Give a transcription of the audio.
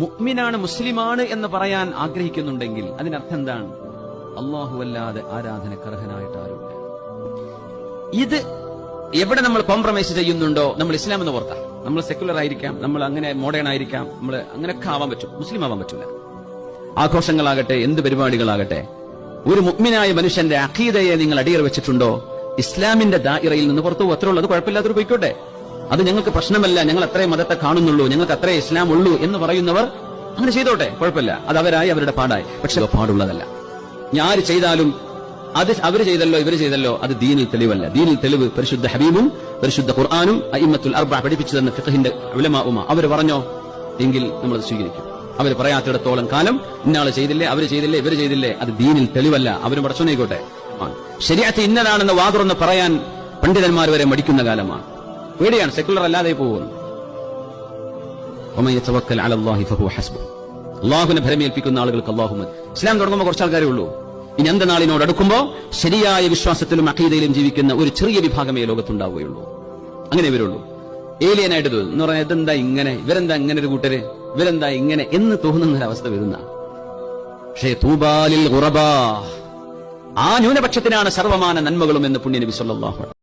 മുഅ്മിനാണ് മുസ്ലിമാണ് എന്ന് പറയാൻ ആഗ്രഹിക്കുന്നുണ്ടെങ്കിൽ അതിനർത്ഥം എന്താണ്? അല്ലാഹു അല്ലാതെ ആരാധനക്കർഹനായിട്ട് ആരുമില്ല. ഇത് എവിടെ നമ്മൾ കോംപ്രമൈസ് ചെയ്യുന്നുണ്ടോ നമ്മൾ ഇസ്ലാം എന്ന് ഓർത്താം. നമ്മൾ സെക്യുലർ ആയിരിക്കാം, നമ്മൾ അങ്ങനെ മോഡേൺ ആയിരിക്കാം, നമ്മൾ അങ്ങനെയൊക്കെ ആവാൻ പറ്റും, മുസ്ലിം ആവാൻ പറ്റില്ല. ആഘോഷങ്ങളാകട്ടെ, എന്ത് പരിപാടികളാകട്ടെ, ഒരു മുഅ്മിനായ മനുഷ്യന്റെ അഖീദയെ നിങ്ങൾ അടിയറ വെച്ചിട്ടുണ്ടോ, ഇസ്ലാമിന്റെ ദായിറയിൽ നിന്ന് പുറത്തു പോകും. അത്രേ ഉള്ളൂ. അത് കുഴപ്പമില്ലാത്തൊരു പോയിക്കോട്ടെ, അത് ഞങ്ങൾക്ക് പ്രശ്നമല്ല, ഞങ്ങൾ അത്രേ മതത്തെ കാണുന്നുള്ളൂ, ഞങ്ങൾക്ക് അത്രേ ഇസ്ലാം ഉള്ളൂ എന്ന് പറയുന്നവർ അങ്ങനെ ചെയ്തോട്ടെ, കുഴപ്പമില്ല. അത് അവരായി, അവരുടെ പാടായി. പക്ഷെ പാടുള്ളതല്ല. ഞാര് ചെയ്താലും അത് അവർ ചെയ്തല്ലോ ഇവർ ചെയ്തല്ലോ അത് ദീനിൽ തെളിവല്ല. ദീനിൽ തെളിവ് പരിശുദ്ധ ഹബീബും പരിശുദ്ധ ഖുർആനും അഇമ്മത്തുൽ അർബഅ പഠിപ്പിച്ചു തന്ന ഫിഖഹിന്റെ ഉലമാഉമ അവർ പറഞ്ഞോ എങ്കിൽ നമ്മൾ സ്വീകരിക്കും. അവർ പറയാത്തിടത്തോളം കാലം ഇന്നാള് ചെയ്തില്ലേ, അവർ ചെയ്തില്ലേ, ഇവർ ചെയ്തില്ലേ, അത് ദീനിൽ തെളിവല്ല. അവരും പടച്ചോനായിക്കോട്ടെ. ശരീഅത്ത് ഇന്നതാണെന്ന് വാതുറന്ന് പറയാൻ പണ്ഡിതന്മാർ വരെ മടിക്കുന്ന കാലമാണ്. പേടിയാണ്, സെക്കുലർ അല്ലാതെ പോകുന്നു. അല്ലാഹുവിനെ ഭരമേൽപ്പിക്കുന്ന ആളുകൾക്ക് അല്ലാഹു മതി. ഇസ്ലാം തുടങ്ങുമ്പോൾ കുറച്ച് ആൾക്കാരേ ഉള്ളൂ. ഇനി അന്തനാളിനോട് അടുക്കുമ്പോ ശരിയായ വിശ്വാസത്തിലും അഖീദയിലും ജീവിക്കുന്ന ഒരു ചെറിയ വിഭാഗമേ ലോകത്തുണ്ടാവുകയുള്ളൂ. അങ്ങനെ ഇവരുള്ളൂ. ഏലിയനായിട്ട് തോന്നും എന്ന് പറഞ്ഞാൽ ഇതെന്താ ഇങ്ങനെ, ഇവരെന്താ ഇങ്ങനെ ഒരു കൂട്ടര്, ഇവരെന്താ ഇങ്ങനെ എന്ന് തോന്നുന്ന ഒരവസ്ഥ വരുന്ന. പക്ഷേ തൂബാലിൽ ഖുറബാ, ആ ന്യൂനപക്ഷത്തിനാണ് സർവമാന നന്മകളും എന്ന് പുണ്യ നബി സല്ലല്ലാഹു അലൈഹി വസല്ലം